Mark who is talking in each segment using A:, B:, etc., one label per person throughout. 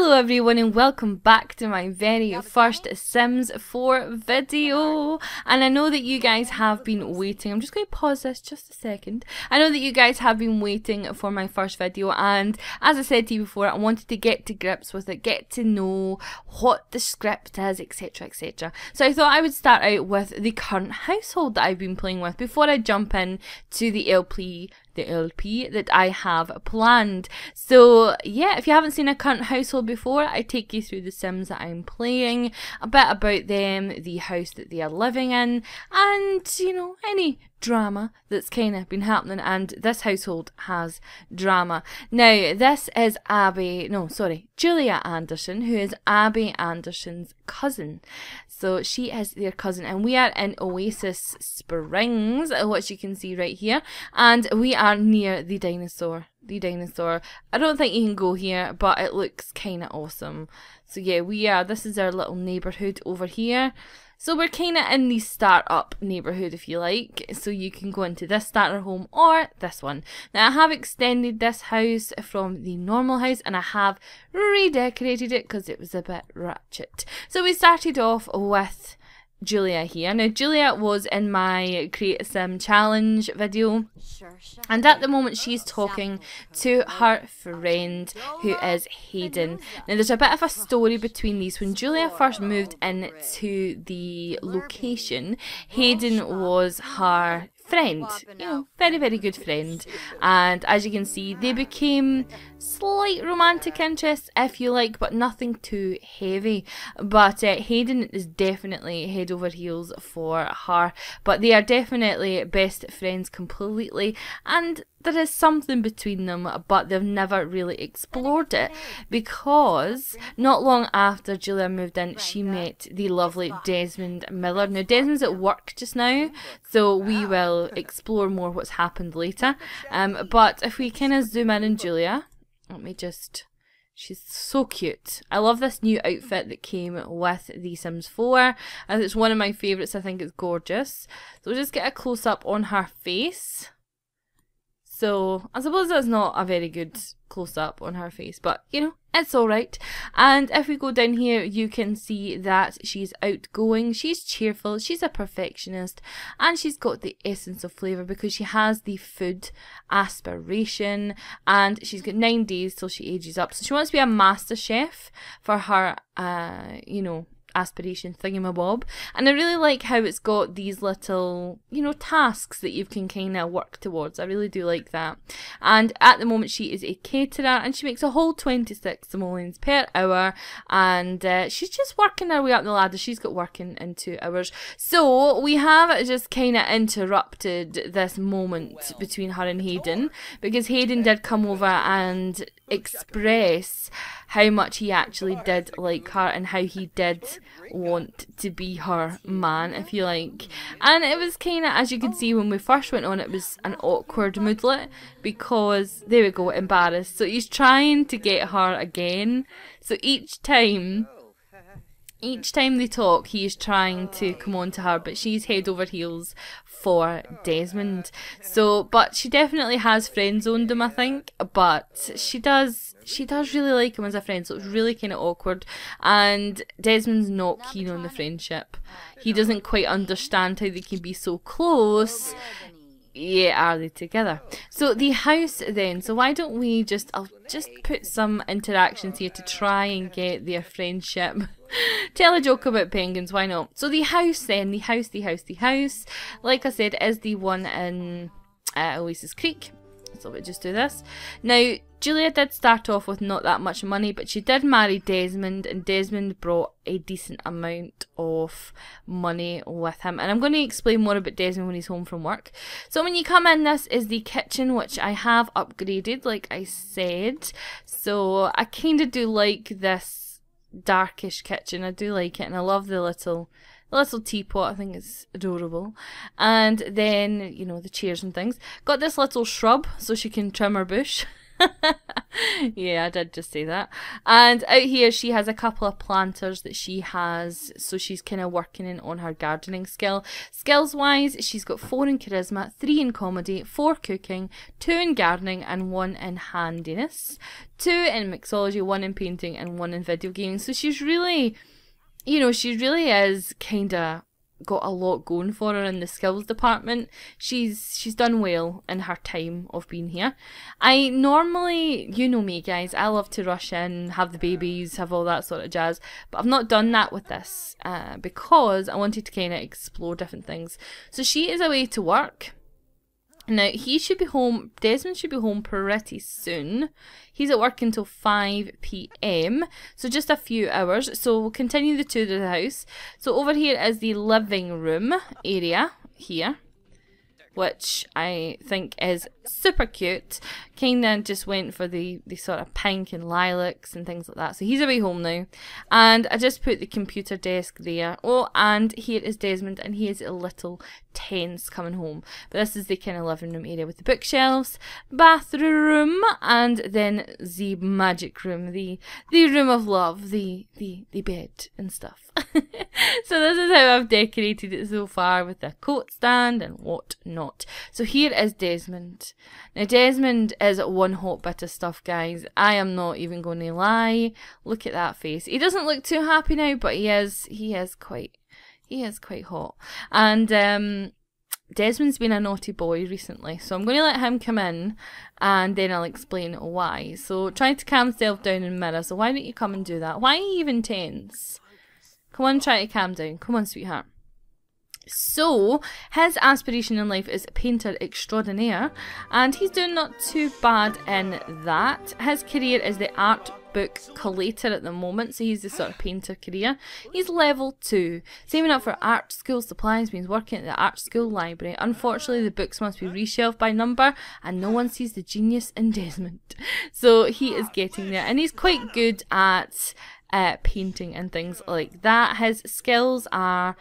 A: Hello everyone and welcome back to my very first Sims 4 video. And I know that you guys have been waiting. I'm just going to pause this just a second. I know that you guys have been waiting for my first video, and as I said to you before, I wanted to get to grips with it, get to know what the script is, etc, etc. So I thought I would start out with the current household that I've been playing with before I jump in to the LP that I have planned. So yeah, if you haven't seen a current household before, I take you through the Sims that I'm playing, a bit about them, the house that they are living in, and you know, any drama that's kind of been happening. And this household has drama. Now this is Julia Anderson, who is Abby Anderson's cousin. So she is their cousin, and we are in Oasis Springs, which you can see right here, and we are near the dinosaur. I don't think you can go here, but it looks kind of awesome. So yeah, this is our little neighbourhood over here. So we're kind of in the start-up neighbourhood, if you like. So you can go into this starter home or this one. Now I have extended this house from the normal house, and I have redecorated it because it was a bit ratchet. So we started off with Julia here. Now Julia was in my Create a Sim challenge video, and at the moment she's talking to her friend, who is Hayden. Now there's a bit of a story between these. When Julia first moved into the location, Hayden was her friend, you know, very good friend, and as you can see, they became slight romantic interests, if you like, but nothing too heavy. But Hayden is definitely head over heels for her, but they are definitely best friends completely, and there is something between them, but they've never really explored it, because not long after Julia moved in, she met the lovely Desmond Miller. Now Desmond's at work just now, so we will explore more what's happened later. But if we kind of zoom in on Julia, she's so cute. I love this new outfit that came with The Sims 4, and it's one of my favourites. I think it's gorgeous. So we'll just get a close-up on her face. So I suppose that's not a very good close-up on her face, but you know, it's alright. And if we go down here, you can see that she's outgoing, she's cheerful, she's a perfectionist, and she's got the essence of flavour because she has the food aspiration, and she's got 9 days till she ages up. So she wants to be a master chef for her, you know, aspiration thingamabob. And I really like how it's got these little, you know, tasks that you can kind of work towards. I really do like that. And at the moment she is a caterer, and she makes a whole 26 simoleons per hour, and she's just working her way up the ladder. She's got working in 2 hours. So we have just kind of interrupted this moment between her and Hayden, because Hayden did come over and express how much he actually did like her and how he did want to be her man, if you like. And it was kind of, as you can see when we first went on, it was an awkward moodlet, because there we go, embarrassed. So he's trying to get her again. So each time they talk, he is trying to come on to her, but she's head over heels for Desmond. So, but she definitely has friend zoned him, I think, but she does really like him as a friend, so it's really kind of awkward. And Desmond's not keen on the friendship. He doesn't quite understand how they can be so close. Yeah, are they together? So the house then, so why don't we I'll just put some interactions here to try and get their friendship. Tell a joke about penguins, why not? So the house then, the house, like I said, is the one in Oasis Creek. So we'll just do this. Now, Julia did start off with not that much money, but she did marry Desmond, and Desmond brought a decent amount of money with him. And I'm going to explain more about Desmond when he's home from work. So when you come in, this is the kitchen, which I have upgraded, like I said. So I kind of do like this darkish kitchen. I do like it, and I love the little teapot. I think it's adorable. And then, you know, the chairs and things. Got this little shrub so she can trim her bush. Yeah, I did just say that. And out here she has a couple of planters that she has, so she's kind of working in on her gardening skill. Skills wise, she's got 4 in charisma, 3 in comedy, 4 cooking, 2 in gardening and 1 in handiness, 2 in mixology, 1 in painting and 1 in video gaming. So she's really, you know, she really is kind of got a lot going for her in the skills department. She's done well in her time of being here. I normally, you know me guys, I love to rush in, have the babies, have all that sort of jazz, but I've not done that with this because I wanted to kind of explore different things. So she is away to work. Now, he should be home, Desmond should be home pretty soon. He's at work until 5 PM, so just a few hours. So we'll continue the tour of the house. So over here is the living room area here, which I think is super cute. Kinda just went for the sort of pink and lilacs and things like that. So he's away home now. And I just put the computer desk there. Oh, and here is Desmond, and he is a little tense coming home. But this is the kind of living room area with the bookshelves, bathroom, and then the magic room, the room of love, the bed and stuff. So this is how I've decorated it so far with the coat stand and whatnot. So here is Desmond. Now Desmond is one hot bit of stuff, guys. I am not even going to lie. Look at that face. He doesn't look too happy now, but he is quite hot. And Desmond's been a naughty boy recently, so I'm going to let him come in and then I'll explain why. So try to calm yourself down and mirror. So why don't you come and do that? Why are you even tense? Come on, try to calm down. Come on, sweetheart. So, his aspiration in life is painter extraordinaire, and he's doing not too bad in that. His career is the art book collator at the moment, so he's the sort of painter career. He's level 2. Saving up for art school supplies means working at the art school library. Unfortunately, the books must be reshelved by number, and no one sees the genius in Desmond. So, he is getting there, and he's quite good at painting and things like that. His skills are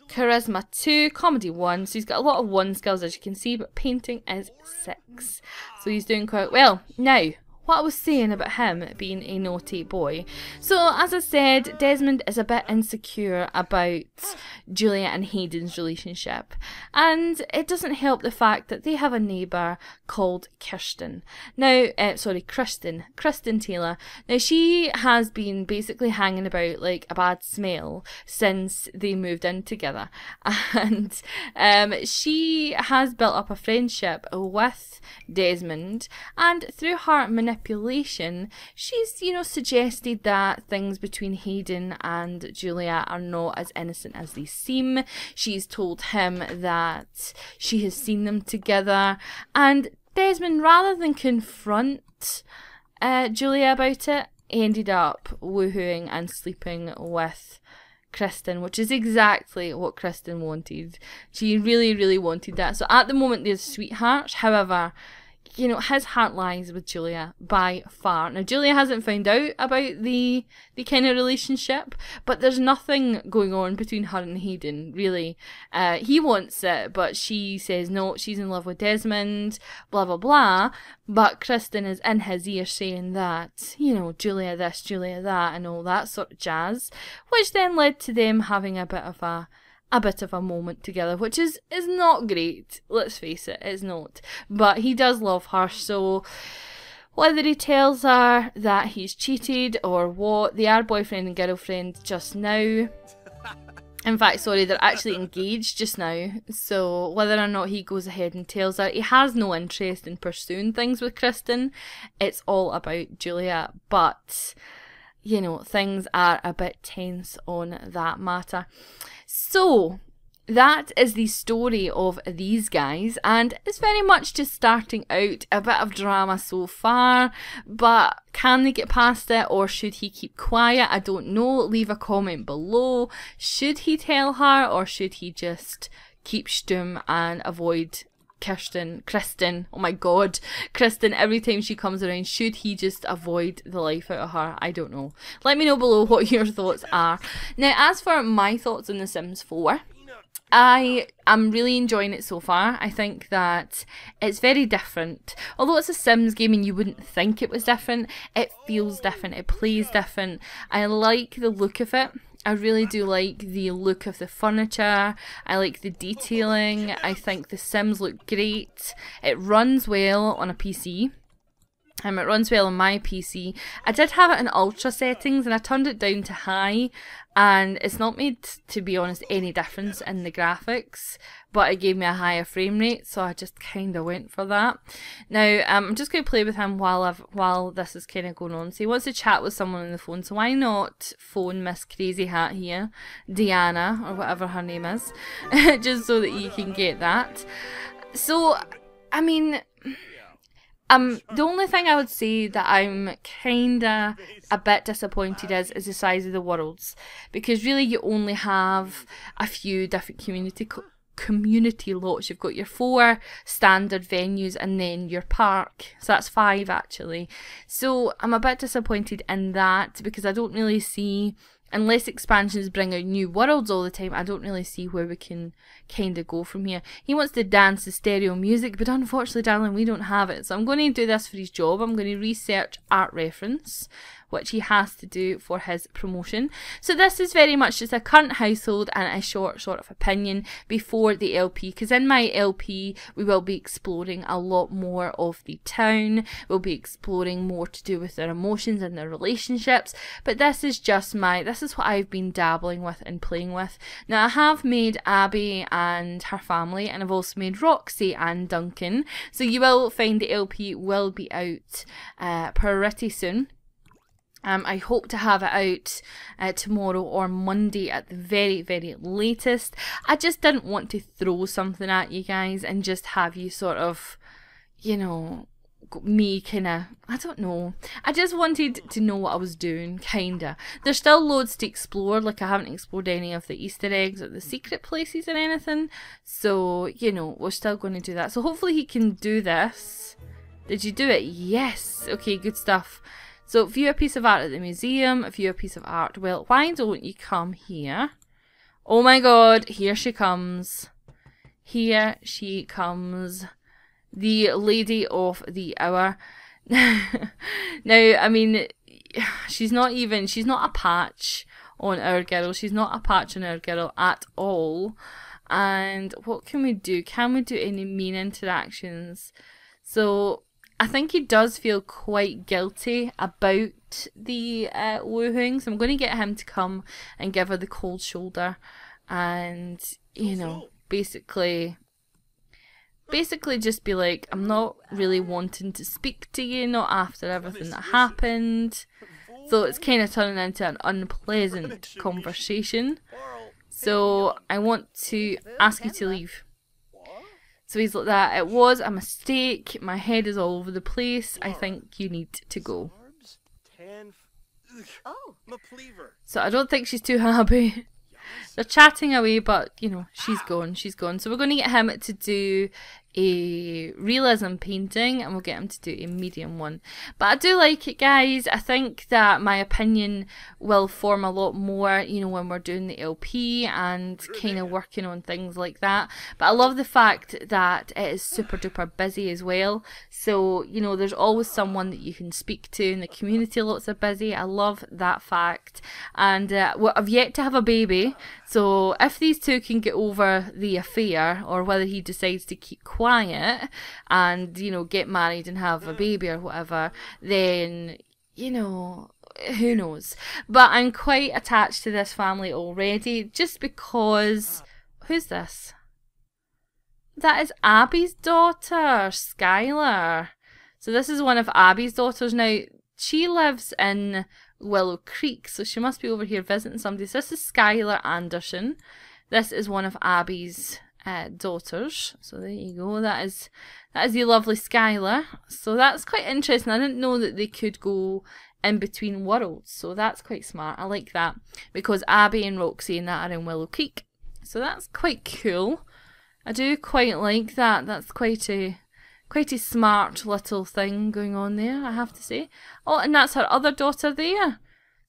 A: charisma 2, comedy 1, so he's got a lot of 1 skills as you can see, but painting is 6, so he's doing quite well. Now, what I was saying about him being a naughty boy. So, as I said, Desmond is a bit insecure about Julia and Hayden's relationship. And it doesn't help the fact that they have a neighbour called Kirsten. Now, Kristen Taylor. Now, she has been basically hanging about like a bad smell since they moved in together. And she has built up a friendship with Desmond. And through her manipulation, she's, suggested that things between Hayden and Julia are not as innocent as they seem. She's told him that she has seen them together, and Desmond, rather than confront Julia about it, ended up woohooing and sleeping with Kristen, which is exactly what Kristen wanted. She really, really wanted that. So at the moment, they're sweethearts. However, his heart lies with Julia by far. Now, Julia hasn't found out about the kind of relationship, but there's nothing going on between her and Hayden, really. He wants it, but she says no, she's in love with Desmond, blah, blah, blah. But Kristen is in his ear saying that, Julia this, Julia that, and all that sort of jazz, which then led to them having a bit of a moment together, which is not great. Let's face it, it's not. But he does love her, so whether he tells her that he's cheated or what, they are boyfriend and girlfriend just now. In fact, sorry, they're actually engaged just now. So whether or not he goes ahead and tells her, he has no interest in pursuing things with Kristen. It's all about Julia. But things are a bit tense on that matter. So, that is the story of these guys, and it's very much just starting out, a bit of drama so far, but can they get past it, or should he keep quiet? I don't know. Leave a comment below. Should he tell her, or should he just keep stum and avoid Kristen, oh my god, Kristen, every time she comes around? Should he just avoid the life out of her? I don't know. Let me know below what your thoughts are. Now, as for my thoughts on The Sims 4, I am really enjoying it so far. I think that it's very different. Although it's a Sims game and you wouldn't think it was different, it feels different, it plays different. I like the look of it. I really do like the look of the furniture. I like the detailing. I think the Sims look great. It runs well on a PC. It runs well on my PC. I did have it in ultra settings and I turned it down to high, and it's not made, to be honest, any difference in the graphics, but it gave me a higher frame rate, so I just kind of went for that. Now, I'm just going to play with him while this is kind of going on. So he wants to chat with someone on the phone, so why not phone Miss Crazy Hat here, Deanna, or whatever her name is, just so that you can get that. So, I mean, the only thing I would say that I'm kinda a bit disappointed is the size of the worlds, because really you only have a few different community lots. You've got your 4 standard venues and then your park, so that's 5 actually. So I'm a bit disappointed in that, because I don't really see, unless expansions bring out new worlds all the time, I don't really see where we can kind of go from here. He wants to dance to stereo music, but unfortunately, darling, we don't have it. So I'm going to do this for his job. I'm going to research art reference, which he has to do for his promotion. So this is very much just a current household and a short sort of opinion before the LP, because in my LP we will be exploring a lot more of the town. We'll be exploring more to do with their emotions and their relationships, but this is just this is what I've been dabbling with and playing with. Now I have made Abby and her family, and I've also made Roxy and Duncan, so you will find the LP will be out pretty soon. I hope to have it out tomorrow or Monday at the very, very latest. I just didn't want to throw something at you guys and just have you sort of, you know, me kind of, I don't know. I just wanted to know what I was doing, kinda. There's still loads to explore, like I haven't explored any of the Easter eggs or the secret places or anything. So, you know, we're still going to do that. So hopefully he can do this. Did you do it? Yes. Okay, good stuff. So, view a piece of art at the museum, view a piece of art. Well, why don't you come here? Oh my god, here she comes. Here she comes. The lady of the hour. Now, I mean, she's not a patch on our girl. She's not a patch on our girl at all. And what can we do? Can we do any mean interactions? So, I think he does feel quite guilty about the woohooing, so I'm going to get him to come and give her the cold shoulder, and, you know, basically just be like, I'm not really wanting to speak to you, not after everything that happened. So it's kind of turning into an unpleasant conversation. So I want to ask you to leave. So he's like that. It was a mistake. My head is all over the place. I think you need to go. So I don't think she's too happy. They're chatting away, but, you know, she's gone. She's gone. So we're going to get him to do a realism painting, and we'll get him to do a medium one. But I do like it, guys. I think that my opinion will form a lot more, you know, when we're doing the LP and kind of working on things like that. But I love the fact that it is super duper busy as well. So, you know, there's always someone that you can speak to, and the community lots are busy. I love that fact. And well, I've yet to have a baby, so if these two can get over the affair, or whether he decides to keep quiet and, you know, get married and have a baby or whatever, then, you know, who knows. But I'm quite attached to this family already, just because... Who's this? That is Abby's daughter, Skylar. So this is one of Abby's daughters. Now, she lives in Willow Creek, so she must be over here visiting somebody. So this is Skylar Anderson. This is one of Abby's daughters. So there you go. That is the lovely Skylar. So that's quite interesting. I didn't know that they could go in between worlds. So that's quite smart. I like that, because Abby and Roxy and that are in Willow Creek. So that's quite cool. I do quite like that. That's quite a smart little thing going on there, I have to say. Oh, and that's her other daughter there.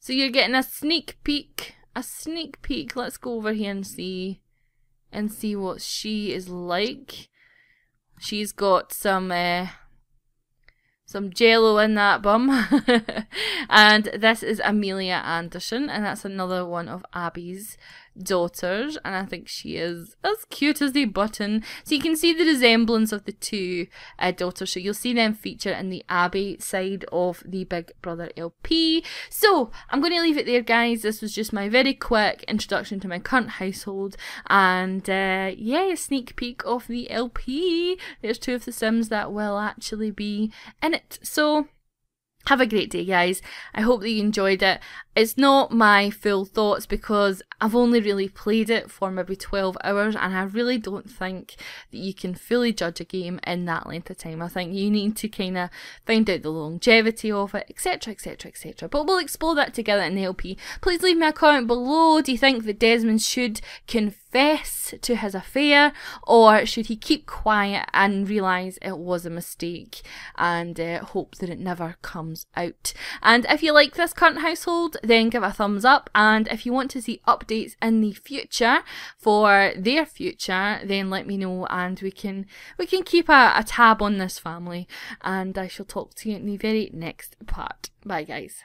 A: So you're getting a sneak peek. A sneak peek. Let's go over here and see and see what she is like. She's got some jello in that bum. And this is Amelia Anderson, and that's another one of Abby's daughters, and I think she is as cute as the button. So you can see the resemblance of the two daughters, so you'll see them feature in the Abby side of the Big Brother LP. So I'm going to leave it there, guys. This was just my very quick introduction to my current household, and yeah, a sneak peek of the LP. There's two of the Sims that will actually be in it. So have a great day, guys. I hope that you enjoyed it. It's not my full thoughts because I've only really played it for maybe 12 hours, and I really don't think that you can fully judge a game in that length of time. I think you need to kind of find out the longevity of it, etc, etc, etc. But we'll explore that together in the LP. Please leave me a comment below. Do you think that Desmond should confess to his affair, or should he keep quiet and realise it was a mistake and hope that it never comes out? And if you like this current household, then give it a thumbs up, and if you want to see updates in the future for their future, then let me know, and we can keep a tab on this family, and I shall talk to you in the very next part. Bye, guys.